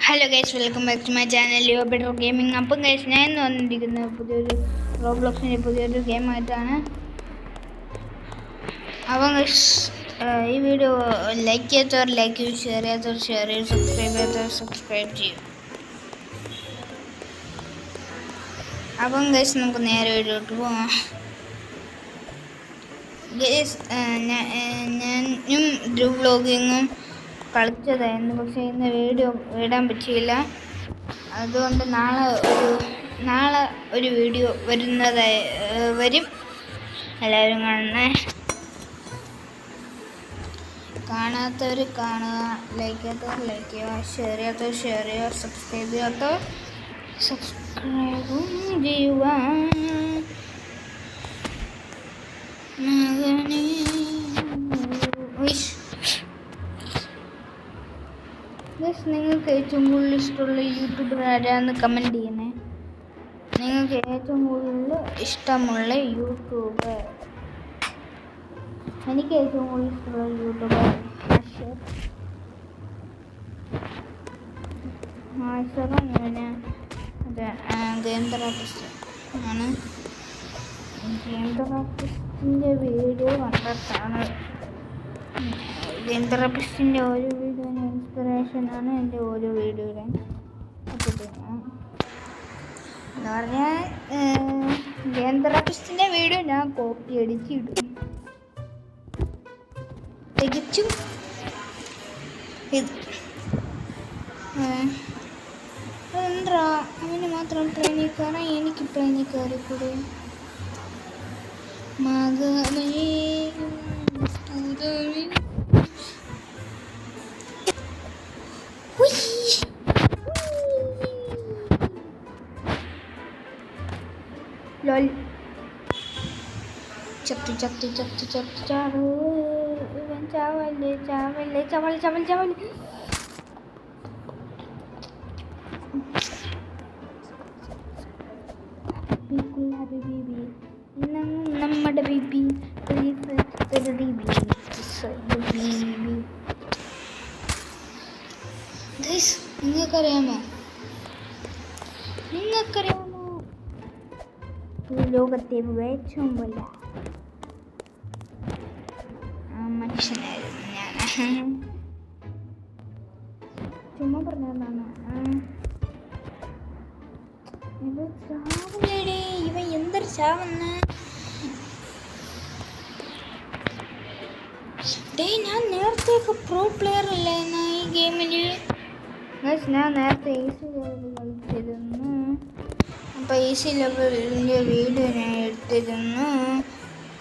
Hello guys, welcome back to my channel your better gaming. അപ്പം guys, ഞാൻ ഇന്ന് വന്നിരിക്കുന്നത് പുതിയൊരു റോബ്ലോക്സിൻ്റെ പുതിയൊരു ഗെയിമായിട്ടാണ്. അപ്പം ഗൈസ്, ഈ വീഡിയോ ലൈക്ക് ചെയ്യാത്തവർ ലൈക്ക് ചെയ്യും, ഷെയർ ചെയ്യാത്തവർ ഷെയർ ചെയ്യും, സബ്സ്ക്രൈബ് ചെയ്യാത്തവർ സബ്സ്ക്രൈബ് ചെയ്യും. അപ്പം ഗൈസ്, നമുക്ക് നേരെ വീഡിയോട്ട് പോകാം. ഗൈസ്, ഞാനും ഡ്രൂ വ്ലോഗിങ്ങും കളിച്ചതായിരുന്നു, പക്ഷേ ഇന്ന് വീഡിയോ ഇടാൻ പറ്റിയില്ല. അതുകൊണ്ട് നാളെ ഒരു വീഡിയോ വരും. എല്ലാവരും കാണാത്തവർ കാണുക, ലൈക്ക് ചെയ്യാത്തവർ ലൈക്ക് ചെയ്യുക, ഷെയർ ചെയ്യാത്തവർ ഷെയർ ചെയ്യുക, സബ്സ്ക്രൈബ് ചെയ്യാത്തവർ സബ്സ്ക്രൈബും ചെയ്യുക. നിങ്ങൾക്ക് ഏറ്റവും കൂടുതൽ ഇഷ്ടമുള്ള യൂട്യൂബർ ആരാന്ന് കമൻറ്റ് ചെയ്യണേ. നിങ്ങൾക്ക് ഏറ്റവും കൂടുതൽ ഇഷ്ടമുള്ള യൂട്യൂബർ. എനിക്ക് ഏറ്റവും കൂടുതൽ ഇഷ്ടമുള്ള യൂട്യൂബർ ആശറും ഗെയിം തെറാപ്പിസ്റ്റ് ആണ്. ഗെയിം തെറാപ്പിസ്റ്റിൻ്റെ വീഡിയോ കണ്ടിട്ടാണ്. ഗെയിം തെറാപ്പിസ്റ്റിൻ്റെ ഓരോ വീഡിയോന് ഇൻസ്പിറേഷനാണ് എൻ്റെ ഓരോ വീഡിയോയുടെ എന്ന് പറഞ്ഞാൽ ഗെയിം തെറാപ്പിസ്റ്റിൻ്റെ വീഡിയോ ഞാൻ കോപ്പി അടിച്ചിടും. തികച്ചും ഇത് അതെന്താ അവന് മാത്രം പ്ലെയിനിൽ കയറാൻ എനിക്ക് പ്ലെയിനിൽ കയറിക്കൂടെ? മകനേ ലോൽ ചത്തു ചാവ്. ഇവൻ ചാവല്ലേ. നമ്മുടെ ബേബി നിങ്ങൾക്കറിയാമോ ലോകത്തെ ഏറ്റവും വലിയ മനുഷ്യനായിരുന്നു ഞാൻ. ചുമ്മാ പറഞ്ഞതാണ്. ഇത് ചാവല്ലേടേ, ഇവൻ എന്തൊരു ചാവന്ന്. ഞാൻ നേരത്തെയൊക്കെ പ്രോ പ്ലെയർ അല്ലായിരുന്നു ഈ ഗെയിമിൽ. ഞാൻ നേരത്തെ ഈസി ലെവൽ കളിച്ചിരുന്നു. അപ്പം ഈസി ലെവലിൻ്റെ വീഡിയോ ഞാൻ എടുത്തിരുന്നു.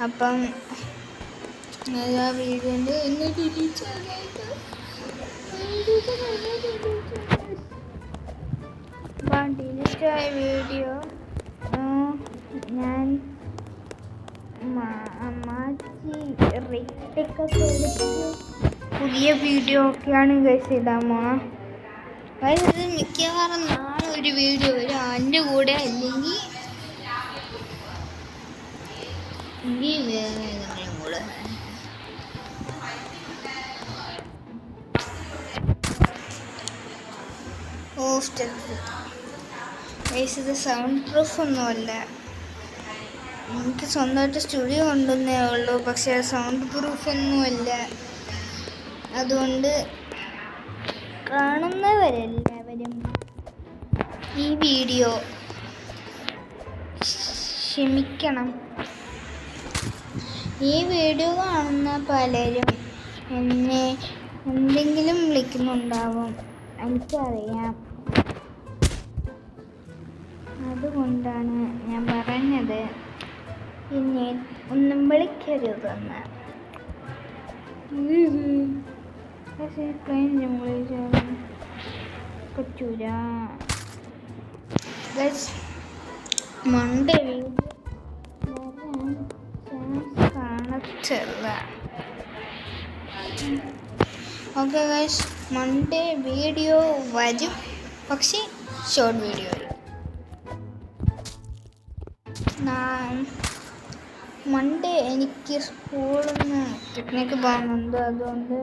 അപ്പം ആ വീഡിയോൻ്റെ ഡിലീറ്റായ വീഡിയോ ഞാൻ മാറ്റി റേറ്റൊക്കെ എടുത്ത് പുതിയ വീഡിയോ ഒക്കെയാണ് ഗൈസ് ഇടാൻ പോണത്. ഇത് മിക്കവാറും നാളെ ഒരു വീഡിയോ വരും. അതിൻ്റെ കൂടെ അല്ലെങ്കിൽ വേറെ ഏതെങ്കിലും കൂടെ. ഇത് സൗണ്ട് പ്രൂഫ് ഒന്നുമല്ല. എനിക്ക് സ്വന്തമായിട്ട് സ്റ്റുഡിയോ ഉണ്ടെന്നേ ഉള്ളൂ, പക്ഷേ സൗണ്ട് പ്രൂഫ് ഒന്നുമല്ല. അതുകൊണ്ട് കാണുന്നവരെല്ലാവരും ഈ വീഡിയോ ക്ഷമിക്കണം. ഈ വീഡിയോ കാണുന്ന പലരും എന്നെ എന്തെങ്കിലും വിളിക്കുന്നുണ്ടാവും, എനിക്കറിയാം. അതുകൊണ്ടാണ് ഞാൻ പറഞ്ഞത് പിന്നെ ഒന്നും വിളിക്കരുതെന്ന്. പക്ഷേ പറ്റൂല. മൺഡേ കാണത്തില്ല. ഓക്കെ ഗൈസ്, മൺഡേ വീഡിയോ വരും, പക്ഷേ ഷോർട്ട് വീഡിയോ വരും. മൺഡേ എനിക്ക് സ്കൂളിൽ നിന്ന് പിക്നിക്ക് പോകുന്നുണ്ട്. അതുകൊണ്ട്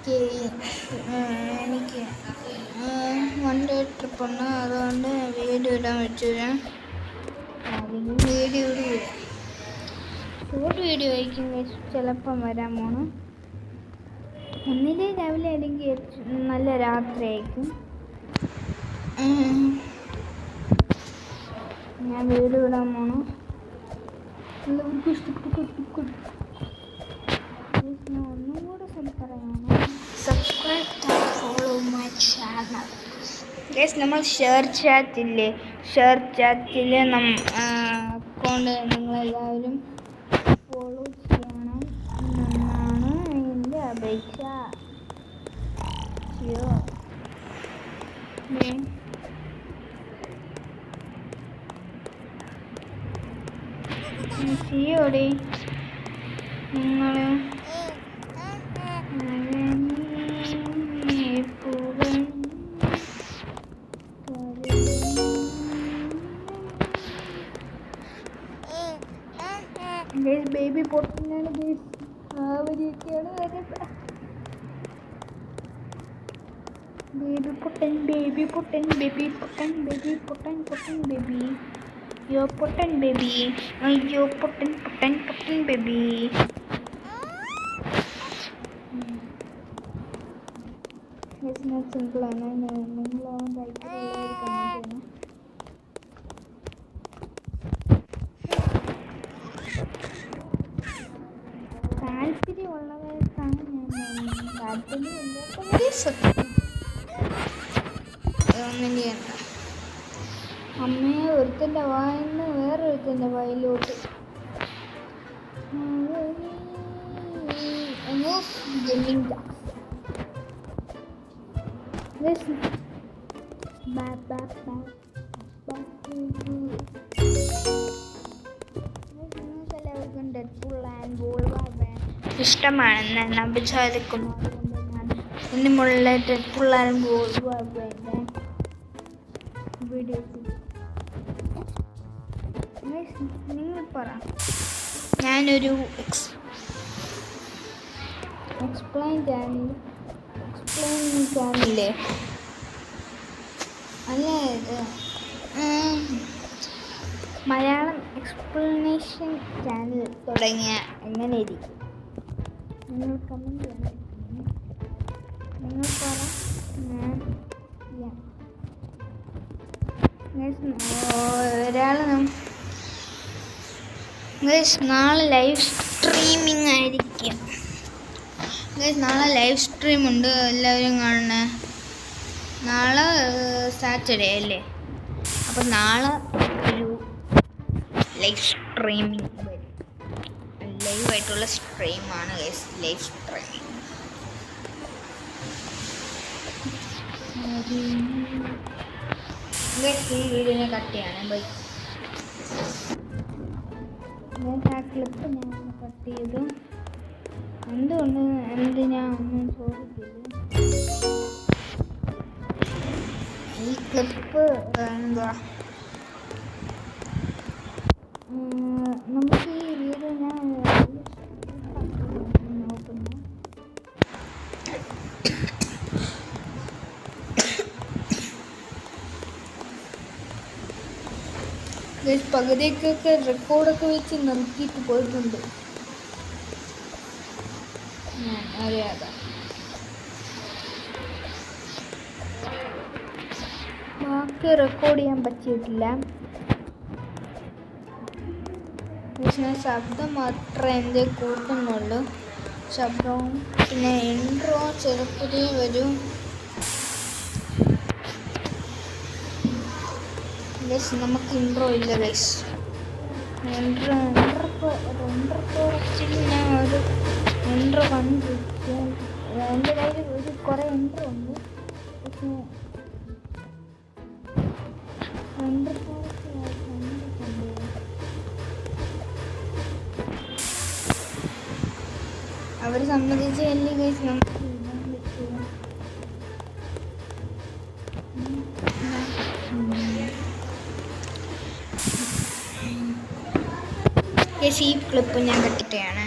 എനിക്ക് 1 ഡേ ട്രിപ്പുണ്ട്, അതുകൊണ്ട് വീഡിയോ ഇടാൻ പറ്റില്ല. അല്ലെങ്കിൽ വീഡിയോ ഇടില്ല, ഷോർട്ട് വീഡിയോ ആയിരിക്കും ചിലപ്പം വരാൻ പോണം. ഒന്നിലെ രാവിലെ അല്ലെങ്കിൽ നല്ല രാത്രി ആയിരിക്കും ഞാൻ വീഡിയോ ഇടാൻ പോണം. എല്ലാവർക്കും ഇഷ്ടപ്പെട്ടു. ഒന്നും കൂടെ subscribe follow my channel. Guys, നമ്മൾ ഷെയർ ചാറ്റിൽ അക്കൗണ്ട് നിങ്ങളെല്ലാവരും ഫോളോ ചെയ്യണം എന്നാണ് എൻ്റെ അപേക്ഷ. ചെയ്യോടെ നിങ്ങൾ ബേബി പൊട്ടനാണ്. അവരൊക്കെയാണ് ബേബി പൊട്ടൻ ബേബി. അയ്യോ പൊട്ടൻ ബേബി, അയ്യോ പൊട്ടൻ ബേബി. സിമ്പിളാണ്. നിങ്ങളാവാൻ താല്പര്യമുള്ളവർ കമൻറ്റ് ചെയ്യണം. താല്പര്യമുള്ളവർക്കാണ് ഞാൻ താല്പര്യമില്ലാത്തവരെ ഒന്നും ചെയ്യണ്ട. അമ്മയെ ഒരുത്തൻ്റെ വായിന്ന് വേറൊരുത്തൻ്റെ വായിലോട്ട് എല്ലാവർക്കും ഡെഡ്പൂൾ ആൻഡ് വോൾവറിനെ ഇഷ്ടമാണെന്ന് ഞാൻ വിചാരിക്കുന്നു. അതുകൊണ്ട് ഞാൻ ഇന്നുമുള്ള ഡെഡ്പൂൾ ആൻഡ് വോൾവറിനെ വീഡിയോ നിങ്ങൾ പറ. ഞാനൊരു എക്സ്പ്ലെയിൻ ചാനലില്ലേ അല്ല, ഇത് മലയാളം എക്സ്പ്ലനേഷൻ ചാനൽ തുടങ്ങിയ എങ്ങനെ ഇരിക്കും? നിങ്ങൾ കമൻറ്റ് ചെയ്യണം. നിങ്ങൾ പറ, ഞാൻ ചെയ്യാം. ഒരാൾ നാളെ ലൈവ് സ്ട്രീമിംഗ് ആയിരിക്കും. നാളെ ലൈവ് സ്ട്രീമുണ്ട്, എല്ലാവരും കാണണേ. നാളെ സാറ്റർഡേ അല്ലേ, അപ്പം നാളെ ഒരു ലൈവ് സ്ട്രീമിംഗ് വരും. ലൈവായിട്ടുള്ള സ്ട്രീമാണ് ലൈവ് സ്ട്രീമിംഗ്. ഈ വീഡിയോനെ കട്ട് ചെയ്യാണ്. ബൈ. ആ ക്ലിപ്പ് ഞാൻ കട്ട് ചെയ്തു. എന്തിനാ ഒന്നും ചോദിക്കില്ല. ഈ ക്ലിപ്പ് എന്താ, നമുക്ക് ഈ വീഡിയോ ഞാൻ നോക്കുന്നു. പകുതിയൊക്കെ റെക്കോർഡൊക്കെ വെച്ച് നിർത്തിയിട്ട് പോയിട്ടുണ്ട്. ഞാൻ അറിയാതെ ബാക്കി റെക്കോർഡ് ചെയ്യാൻ പറ്റിയിട്ടില്ല. പക്ഷേ ശബ്ദം മാത്രമേ എൻ്റെ കൂട്ടുന്നുള്ളൂ. ശബ്ദവും പിന്നെ ഇൻട്രോ ചെറുപ്പത്തിൽ വരും. നമുക്ക് ഇൻട്രോ ഇല്ല ഗൈസ്. ഇൻട്രോ ഞാൻ ഒരു ഇൻട്രോ കണ്ടിട്ട് എൻ്റെ കയ്യിൽ ഒരു കുറേ ഇൻട്രോ ഉണ്ട്. പക്ഷേ അവർ സമ്മതിച്ചല്ലേ ഗൈസ് നമുക്ക് ഇടാൻ പറ്റുമോ? ഈ ക്ലിപ്പ് ഞാൻ കട്ടിട്ടാണ്.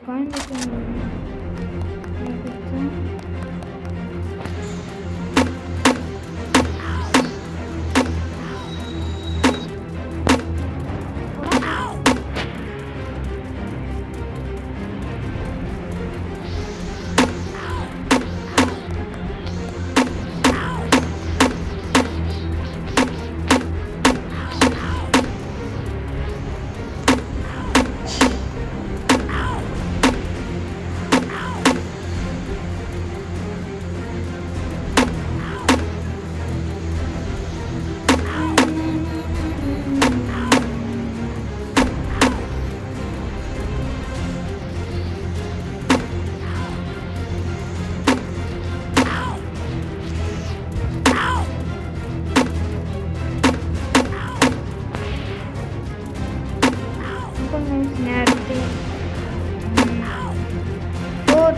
എടുക്കാൻ പറ്റുന്നില്ല.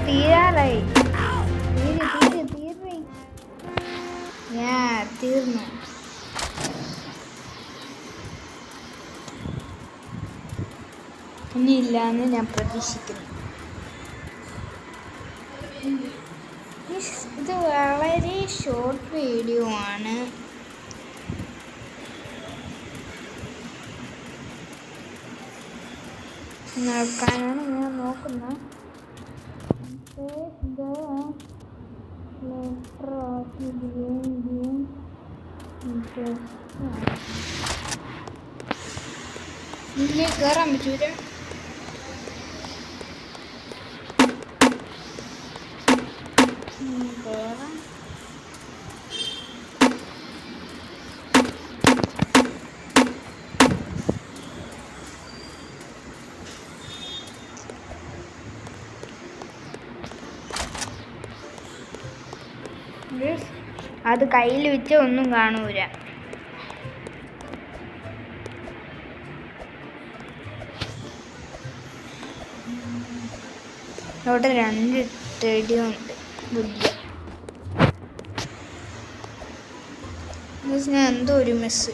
തീരാറായി. തീർന്നു. ഇനിയില്ലാന്ന് ഞാൻ പ്രതീക്ഷിക്കുന്നു. ഇത് വളരെ ഷോർട്ട് വീഡിയോ ആണ്. നോക്കാനാണ് ഞാൻ നോക്കുന്നത്. ഇതിൽ കയറാൻ പറ്റൂല. കയറാം. അത് കയ്യിൽ വെച്ച ഒന്നും കാണൂല. ഇവിടെ 2 ടെടിയുണ്ട്. ഞാൻ എന്തോ ഒരു മെസ്സ്.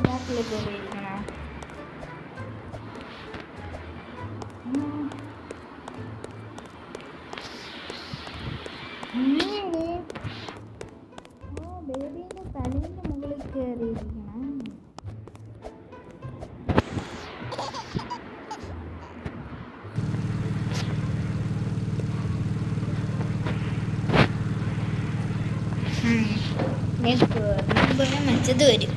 ബാക്കിലേക്ക് കയറിയിരിക്കണം. ബേബീൻ്റെ തലേൻ്റെ മുകളിൽ കയറിയിരിക്കണം. മറ്റത് വരും.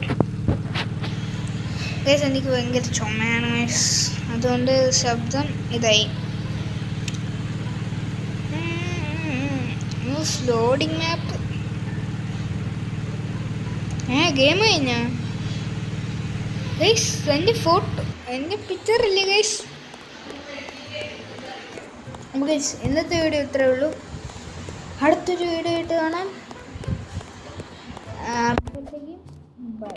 എനിക്ക് ഭയങ്കര ചുമയാണ്. അതുകൊണ്ട് ശബ്ദം ഇതായി. ലോഡിങ് മാപ്പ്. ഗെയിം കഴിഞ്ഞാ ഗൈസ്? എൻ്റെ ഫോട്ടോ, എൻ്റെ പിക്ചർ ഇല്ലേ ഗൈസ്? ഗൈസ്, ഇന്നത്തെ വീഡിയോ ഇത്രേ ഉള്ളൂ. അടുത്തൊരു വീഡിയോ ആയിട്ട് കാണാം. അപ്പോഴത്തേക്കും ബൈ.